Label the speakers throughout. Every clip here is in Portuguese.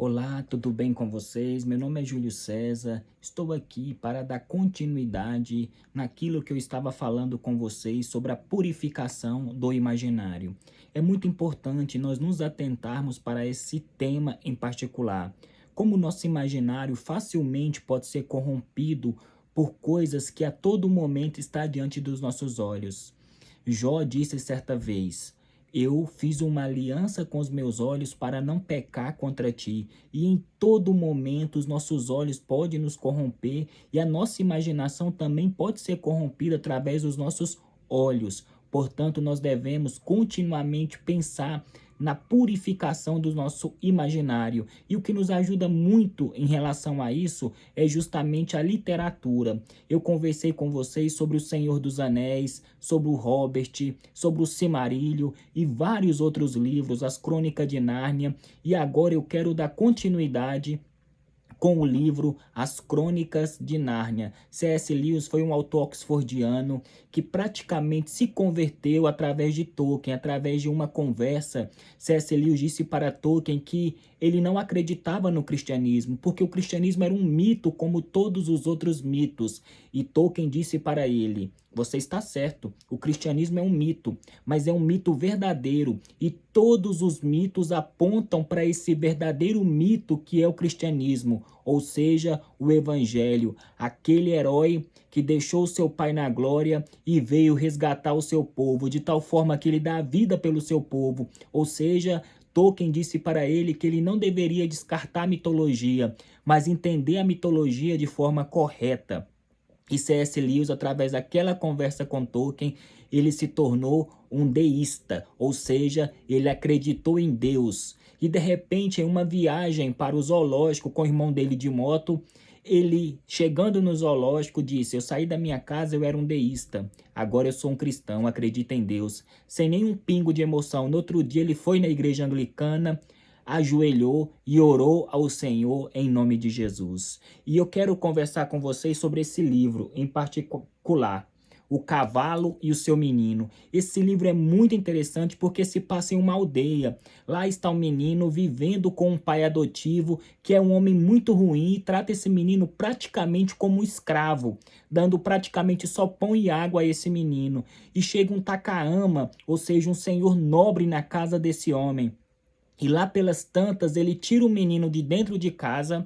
Speaker 1: Olá, tudo bem com vocês? Meu nome é Júlio César. Estou aqui para dar continuidade naquilo que eu estava falando com vocês sobre a purificação do imaginário. É muito importante nós nos atentarmos para esse tema em particular. Como o nosso imaginário facilmente pode ser corrompido por coisas que a todo momento está diante dos nossos olhos. Jó disse certa vez: eu fiz uma aliança com os meus olhos para não pecar contra ti. E em todo momento os nossos olhos podem nos corromper e a nossa imaginação também pode ser corrompida através dos nossos olhos. Portanto, nós devemos continuamente pensar na purificação do nosso imaginário. E o que nos ajuda muito em relação a isso é justamente a literatura. Eu conversei com vocês sobre O Senhor dos Anéis, sobre o Hobbit, sobre o Silmarillion e vários outros livros, as Crônicas de Nárnia, e agora eu quero dar continuidade com o livro As Crônicas de Nárnia. C.S. Lewis foi um autor oxfordiano que praticamente se converteu através de Tolkien, através de uma conversa. C.S. Lewis disse para Tolkien que ele não acreditava no cristianismo, porque o cristianismo era um mito como todos os outros mitos. E Tolkien disse para ele: você está certo, o cristianismo é um mito, mas é um mito verdadeiro, e todos os mitos apontam para esse verdadeiro mito que é o cristianismo, ou seja, o evangelho, aquele herói que deixou seu pai na glória e veio resgatar o seu povo, de tal forma que ele dá a vida pelo seu povo, ou seja, Tolkien disse para ele que ele não deveria descartar a mitologia, mas entender a mitologia de forma correta. E C.S. Lewis, através daquela conversa com Tolkien, ele se tornou um deísta, ou seja, ele acreditou em Deus. E de repente, em uma viagem para o zoológico com o irmão dele de moto, ele, chegando no zoológico, disse: eu saí da minha casa, eu era um deísta. Agora eu sou um cristão, acredito em Deus. Sem nenhum pingo de emoção. No outro dia ele foi na igreja anglicana, ajoelhou e orou ao Senhor em nome de Jesus. E eu quero conversar com vocês sobre esse livro em particular, O Cavalo e o Seu Menino. Esse livro é muito interessante porque se passa em uma aldeia. Lá está o menino vivendo com um pai adotivo que é um homem muito ruim e trata esse menino praticamente como um escravo, dando praticamente só pão e água a esse menino. E chega um Takahama, ou seja, um senhor nobre na casa desse homem. E lá pelas tantas ele tira o menino de dentro de casa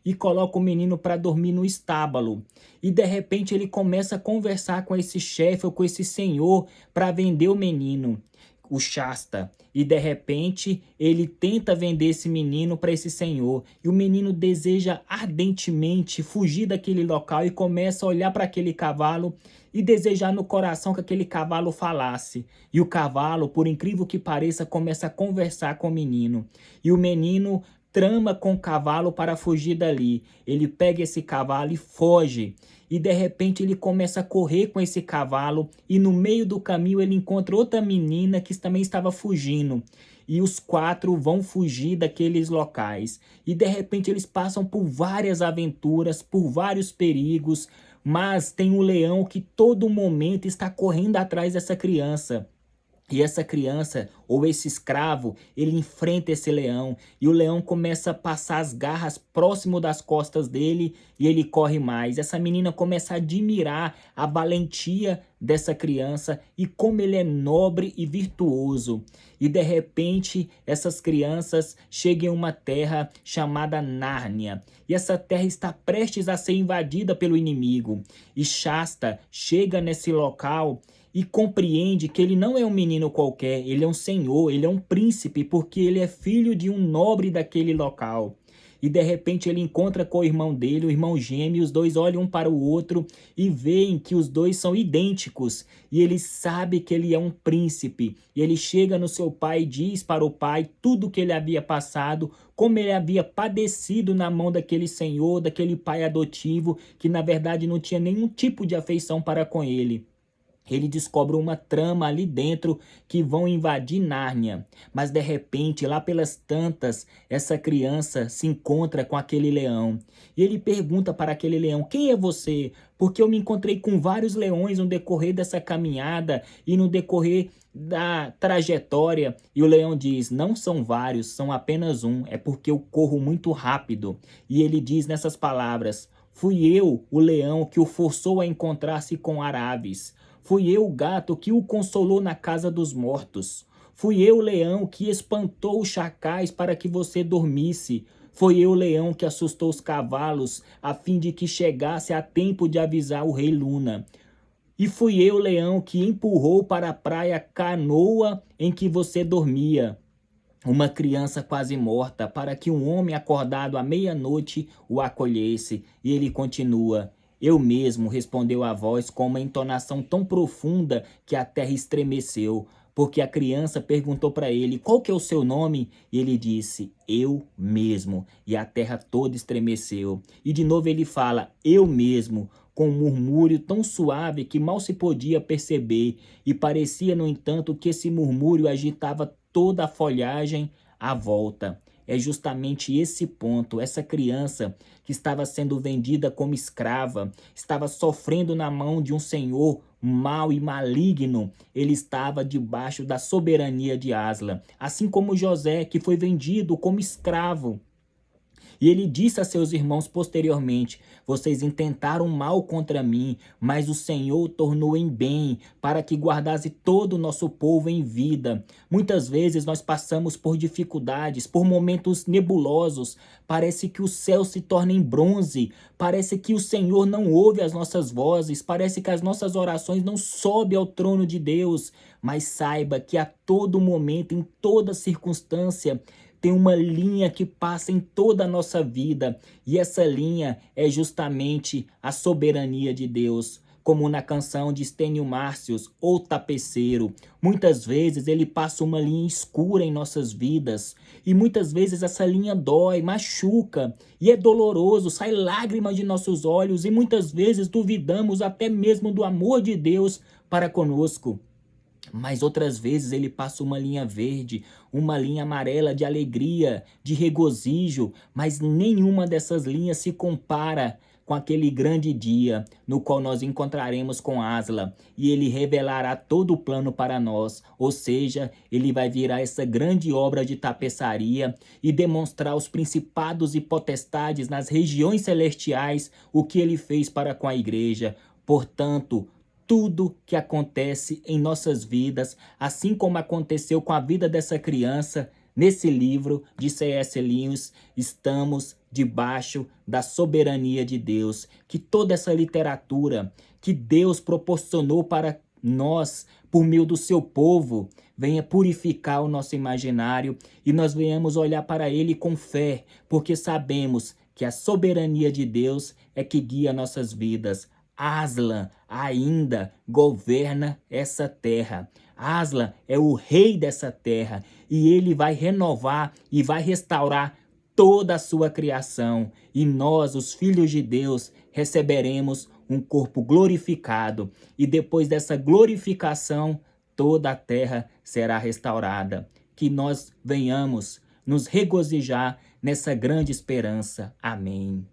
Speaker 1: e coloca o menino para dormir no estábulo. E de repente ele começa a conversar com esse chefe ou com esse senhor para vender o menino, o Shasta. E de repente ele tenta vender esse menino para esse senhor. E o menino deseja ardentemente fugir daquele local e começa a olhar para aquele cavalo e desejar no coração que aquele cavalo falasse. E o cavalo, por incrível que pareça, começa a conversar com o menino. E o menino trama com o cavalo para fugir dali. Ele pega esse cavalo e foge. E de repente ele começa a correr com esse cavalo e no meio do caminho ele encontra outra menina que também estava fugindo. E os quatro vão fugir daqueles locais. E de repente eles passam por várias aventuras, por vários perigos, mas tem um leão que todo momento está correndo atrás dessa criança. E essa criança, ou esse escravo, ele enfrenta esse leão. E o leão começa a passar as garras próximo das costas dele e ele corre mais. Essa menina começa a admirar a valentia dessa criança e como ele é nobre e virtuoso. E de repente, essas crianças chegam em uma terra chamada Nárnia. E essa terra está prestes a ser invadida pelo inimigo. E Shasta chega nesse local e compreende que ele não é um menino qualquer, ele é um senhor, ele é um príncipe, porque ele é filho de um nobre daquele local. E de repente ele encontra com o irmão dele, o irmão gêmeo, os dois olham um para o outro e veem que os dois são idênticos. E ele sabe que ele é um príncipe. E ele chega no seu pai e diz para o pai tudo o que ele havia passado, como ele havia padecido na mão daquele senhor, daquele pai adotivo, que na verdade não tinha nenhum tipo de afeição para com ele. Ele descobre uma trama ali dentro que vão invadir Nárnia. Mas de repente, lá pelas tantas, essa criança se encontra com aquele leão. E ele pergunta para aquele leão: quem é você? Porque eu me encontrei com vários leões no decorrer dessa caminhada e no decorrer da trajetória. E o leão diz: não são vários, são apenas um. É porque eu corro muito rápido. E ele diz nessas palavras: fui eu, o leão, que o forçou a encontrar-se com Araves. Fui eu o gato que o consolou na casa dos mortos. Fui eu o leão que espantou os chacais para que você dormisse. Foi eu o leão que assustou os cavalos a fim de que chegasse a tempo de avisar o rei Luna. E fui eu o leão que empurrou para a praia a canoa em que você dormia, uma criança quase morta, para que um homem acordado à meia-noite o acolhesse. E ele continua: eu mesmo, respondeu a voz com uma entonação tão profunda que a terra estremeceu, porque a criança perguntou para ele: qual que é o seu nome? E ele disse: eu mesmo. E a terra toda estremeceu. E de novo ele fala: eu mesmo, com um murmúrio tão suave que mal se podia perceber, e parecia, no entanto, que esse murmúrio agitava toda a folhagem à volta. É justamente esse ponto, essa criança que estava sendo vendida como escrava, estava sofrendo na mão de um senhor mau e maligno, ele estava debaixo da soberania de Aslan, assim como José, que foi vendido como escravo. E ele disse a seus irmãos posteriormente: vocês intentaram mal contra mim, mas o Senhor tornou em bem, para que guardasse todo o nosso povo em vida. Muitas vezes nós passamos por dificuldades, por momentos nebulosos. Parece que o céu se torna em bronze, parece que o Senhor não ouve as nossas vozes, parece que as nossas orações não sobem ao trono de Deus. Mas saiba que a todo momento, em toda circunstância, tem uma linha que passa em toda a nossa vida, e essa linha é justamente a soberania de Deus. Como na canção de Estênio Márcios, O Tapeceiro, muitas vezes ele passa uma linha escura em nossas vidas, e muitas vezes essa linha dói, machuca, e é doloroso, sai lágrimas de nossos olhos, e muitas vezes duvidamos até mesmo do amor de Deus para conosco. Mas outras vezes ele passa uma linha verde, uma linha amarela de alegria, de regozijo, mas nenhuma dessas linhas se compara com aquele grande dia no qual nós encontraremos com Aslan, e ele revelará todo o plano para nós, ou seja, ele vai virar essa grande obra de tapeçaria e demonstrar os principados e potestades nas regiões celestiais o que ele fez para com a igreja. Portanto, tudo que acontece em nossas vidas, assim como aconteceu com a vida dessa criança, nesse livro de C.S. Lewis, estamos debaixo da soberania de Deus. Que toda essa literatura que Deus proporcionou para nós, por meio do seu povo, venha purificar o nosso imaginário e nós venhamos olhar para ele com fé, porque sabemos que a soberania de Deus é que guia nossas vidas. Aslan ainda governa essa terra. Aslan é o rei dessa terra e ele vai renovar e vai restaurar toda a sua criação. E nós, os filhos de Deus, receberemos um corpo glorificado. E depois dessa glorificação, toda a terra será restaurada. Que nós venhamos nos regozijar nessa grande esperança. Amém.